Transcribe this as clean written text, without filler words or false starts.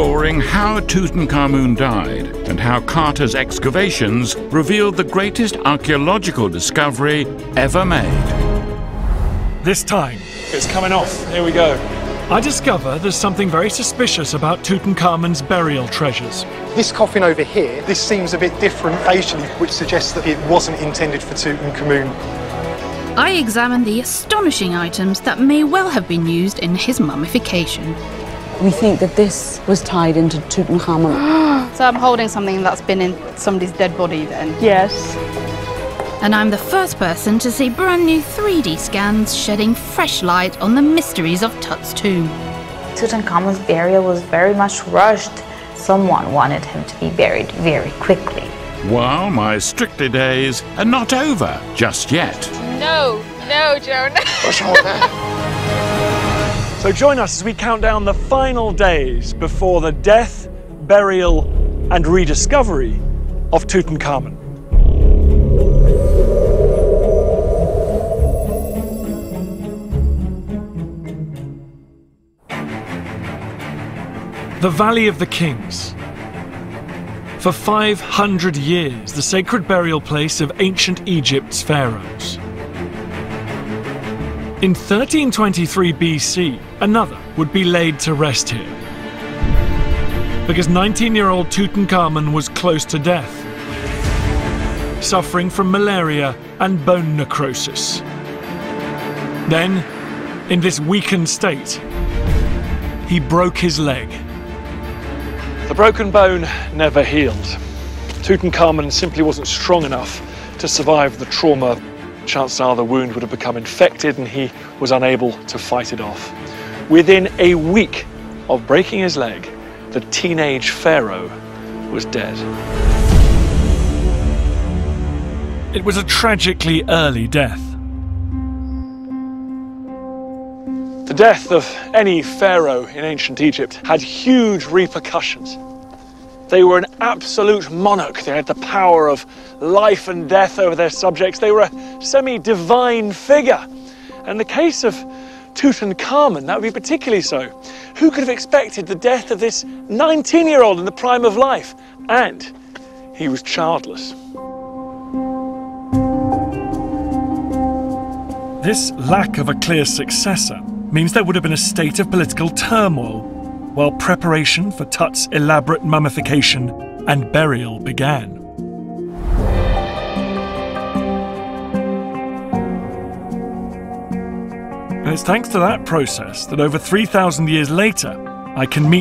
Exploring how Tutankhamun died and how Carter's excavations revealed the greatest archaeological discovery ever made. This time, It's coming off. Here we go. I discover there's something very suspicious about Tutankhamun's burial treasures. This coffin over here, this seems a bit different facially, which suggests that it wasn't intended for Tutankhamun. I examine the astonishing items that may well have been used in his mummification. We think that this was tied into Tutankhamun. So I'm holding something that's been in somebody's dead body then? Yes. And I'm the first person to see brand new 3D scans shedding fresh light on the mysteries of Tut's tomb. Tutankhamun's burial was very much rushed. Someone wanted him to be buried very quickly. Well, my Strictly days are not over just yet. No, Joan. So join us as we count down the final days before the death, burial, and rediscovery of Tutankhamun. The Valley of the Kings. For 500 years, the sacred burial place of ancient Egypt's pharaohs. In 1323 BC, another would be laid to rest here, because 19-year-old Tutankhamun was close to death, suffering from malaria and bone necrosis. Then, in this weakened state, he broke his leg. The broken bone never healed. Tutankhamun simply wasn't strong enough to survive the trauma. Chances are the wound would have become infected and he was unable to fight it off. Within a week of breaking his leg, the teenage pharaoh was dead. It was a tragically early death. The death of any pharaoh in ancient Egypt had huge repercussions. They were an absolute monarch. They had the power of life and death over their subjects. They were a semi-divine figure. And in the case of Tutankhamun, that would be particularly so. Who could have expected the death of this 19-year-old in the prime of life? And he was childless. This lack of a clear successor means there would have been a state of political turmoil while preparation for Tut's elaborate mummification and burial began. And it's thanks to that process that over 3,000 years later, I can meet